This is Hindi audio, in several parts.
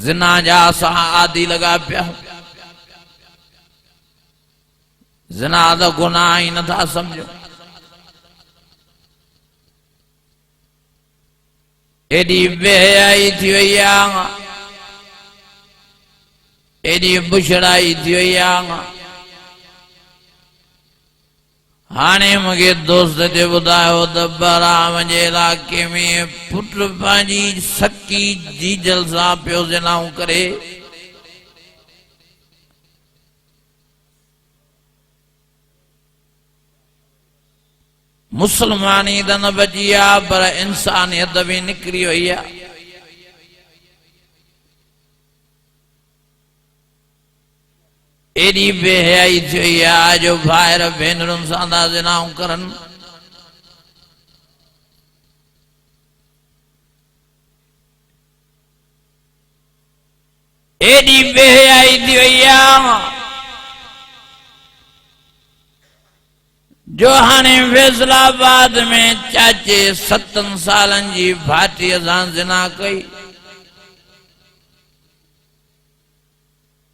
ज़िना जा असां आदि लगा पिया ज़िना दा गुनाह ही नथा समझो एडी बेहयाई थी वई आहे एडी बुछड़ाई थी वई आहे हाणे मूंखे दोस्त ते ॿुधायो त बराम जे इलाके में पुट पंहिंजी सकी जीजल सां पियो ज़िनाऊं करे मुसलमानी त न बची आहे पर इंसानियत बि निकिरी वई आहे एडी बेहयाई थी वई आहे जो भाइर भेनरुनि सां था ज़िनाऊं करनि एडी बेहयाई थी वई आहे जो हाणे फैसलाबाद में चाचे 7 सालनि जी भाटीअ सां ज़िना कई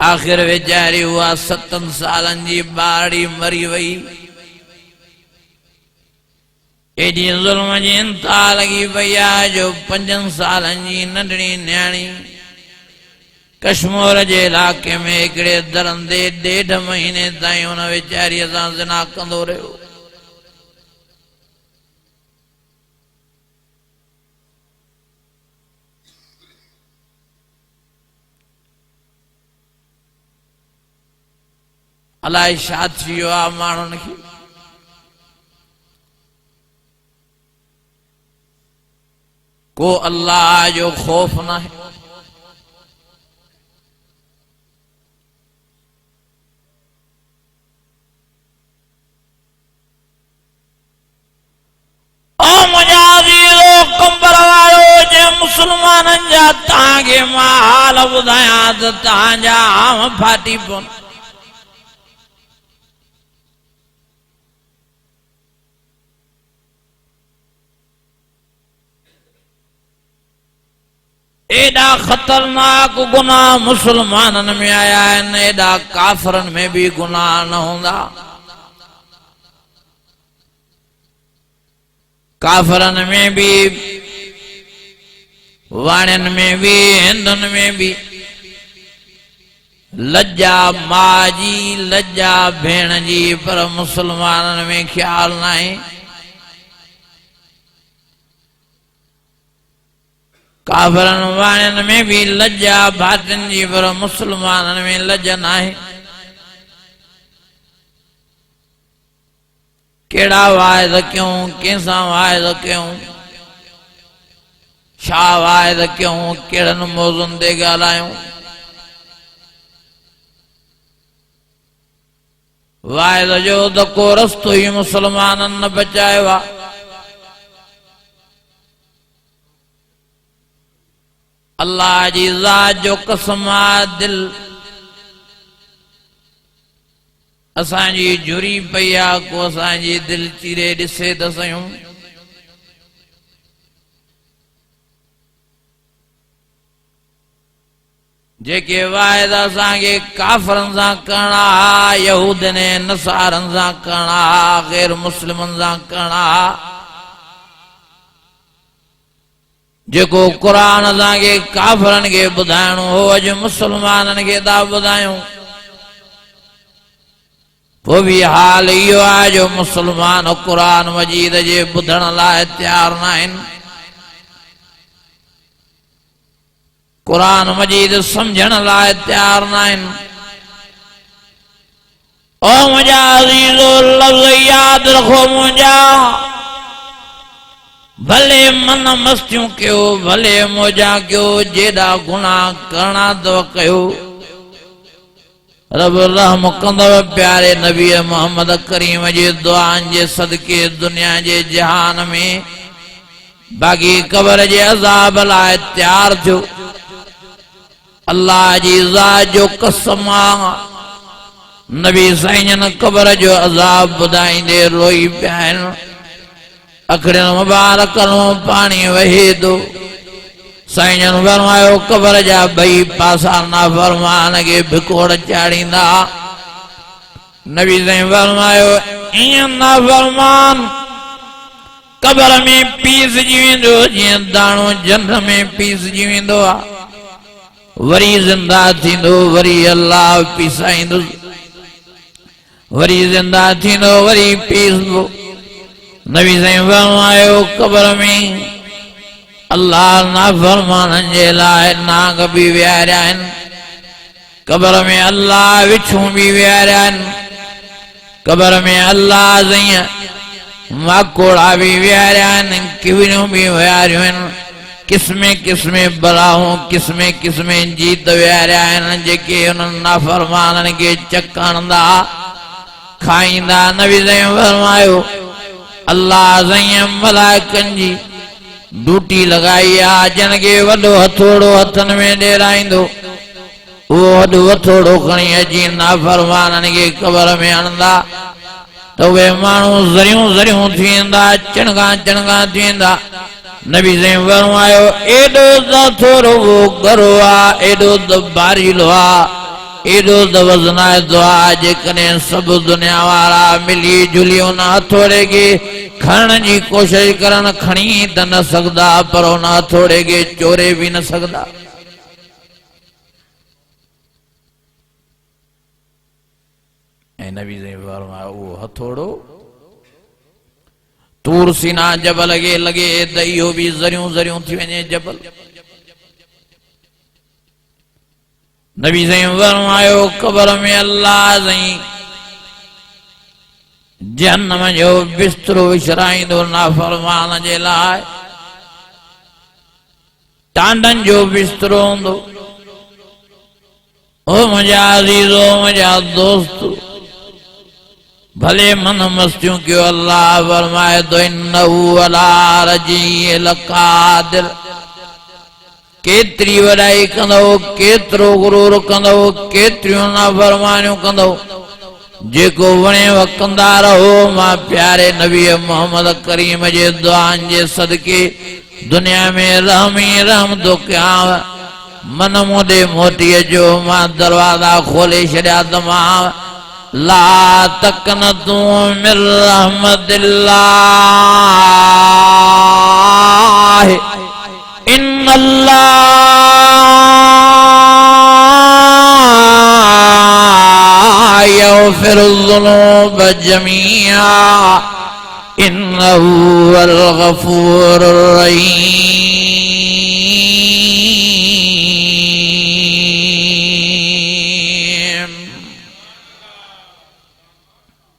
आखिर वेचारी हुआ 7 सालनि जी ॿारड़ी मरी वई एडी ज़ुल्म जी इंतहा लगी पई आहे जो 5 सालनि जी नंढड़ी न्याणी कश्मीर जे इलाके में हिकिड़े दरंदे 1.5 महीने ताईं हुन वेचारीअ सां ज़िना कंदो रहियो अलाए छा थी वियो आहे माण्हुनि खे को अल्लाह जो खौफ न आहे ओ मुंहिंजा अज़ीज़ो कंबर वारो जे मुसलमाननि जा तव्हांखे मां हाल ॿुधायां त तव्हांजा आम फाटी पवनि एडा खतरनाक गुनाह मुसलमानन में आया है एडा काफरन में भी गुनाह न होंदा काफरन में भी वाणन में भी हिंदन में भी लज्जा माँ जी लज्जा भेण जी पर मुसलमानन में ख्याल नहीं काफरन वाणन में भी लज्जा भातिन जी पर मुसलमानन में लज्जा नहीं केड़ा वायद क्यों कैसा वायद क्यों छा वायद क्यों केड़न मौज़ुन ते ॻाल्हायूं वायद जो त को रस्तो ही मुसलमानन न बचायो आहे अल्लाह जी ज़ात जो कसम आहे दिल असांजी जुरी पई आहे को असांजी दिल चीरे ॾिसे त सयूं जेके वाइदा असांखे काफ़रनि सां करणा यहूदन ऐं नसारनि सां करणा गैर मुस्लिमनि सां करणा जेको कुरान असांखे काफ़रनि खे ॿुधाइणो हो अॼु मुसलमाननि खे था ॿुधायूं वो भी हाल इहो आहे जो मुसलमान कुरान मजीद जे ॿुधण लाइ तयार न आहिनि कुरान मजीद समझण लाइ तयार न आहिनि ओ मुंहिंजा अज़ीज़ो लफ़्ज़ यादि रखो मुंहिंजा भले मन मस्तियूं कयो भले मौजा कयो जेॾा गुनाह करणा अथव कयो रब रहम कंदव प्यारे नबी मोहम्मद करीम जे दुआनि जे सदके दुनिया जे जहान में बाक़ी कब्र जे अज़ाब लाइ तयार थियो अल्लाह जी ज़ात जो कसम आहे नबी साईं कब्र जो अज़ाब ॿुधाईंदे रोई पिया आहिनि अखड़ियुनि मुबारकनि मां पाणी वहे थो साईं जन फरमायो कबर जा बई पासा नाफरमान के भिकोड़ चाड़ींदा। नबी साईं फरमायो ईअं नाफरमान कबर में पीसजी वेंदो जीअं दाणो जंड में पीसजी वेंदो आ। वरी जिंदा थींदो वरी अल्लाह पीसाईंदो, वरी जिंदा थींदो वरी पीसबो। नबी साईं फरमायो कबर में अल्लाह नाफरमाननि जे लाइ नाग भी विहारिया आहिनि, कबर में अल्लाह विछूं भी विहारिया आहिनि, कबर में अल्लाह ज़ईं माकोड़ा भी विहारिया आहिनि, किविरियूं भी विहारियूं आहिनि, किस्मे किस्मे बलाऊं किस्मे किस्मे जीत विहारिया आहिनि जेके उन्हनि नाफरमाननि खे चकणंदा खाईंदा। नबी साईं फरमायो अल्लाह ज़ईं मलाइकनि जी ड्यूटी लगाई आ, जन के वॾो हथोड़ो हथन में ॾेराईंदो, वो वॾो हथोड़ो खणी अची नाफरमाननि खे कबर में हणंदा तो वे माण्हू ज़रियूं ज़रियूं थी वेंदा, चणगा चणगा थी वेंदा। नबी साईं फरमायो एॾो त थोरो वो गरो आ, एॾो त बारीलो आ, एॾो त वज़नाइदो आ, जेकॾहिं सभु दुनिया वारा मिली जुली उन हथोड़े खे खणण जी कोशिश करन खणी त न सघंदा, पर उन हथोड़े खे चोरे भी न सघंदा। ऐं नबी साईं फरमायो उहो हथोड़ो तूर सीना जबल खे लगे त इहो भी ज़रियूं ज़रियूं थी वञे जबल। नबी साईं फरमायो कबर में अल्लाह साईं जहन्नम जो बिस्तरो विछराईंदो नाफरमान जे लाइ, टांडन जो बिस्तरो हूंदो। ओ मुंहिंजा अज़ीज़ो मुंहिंजा दोस्त भले मन मस्तियों क्यों अल्लाह फरमाए तो इन्नहु अला रजीए लकादिर, केतरी वडाई कंदो, केतरो गुरूर कंदो, केतरियूं नाफरमानियूं कंदो, जेको वणे कंदा रहो। मां प्यारे नबी मोहम्मद करीम जे दुआन जे सदके दुनिया में रहम ही रहम तो कयां। मन मोडे मोटी अचो, मां दरवाजा खोले छड़िया तमाम। ला तकनतू मिन रहमतिल्लाह इन्नल्लाह यग़फिरुज़्ज़ुनूब जमीआ इन्नहु हुवल गफ़ूरुर रहीम।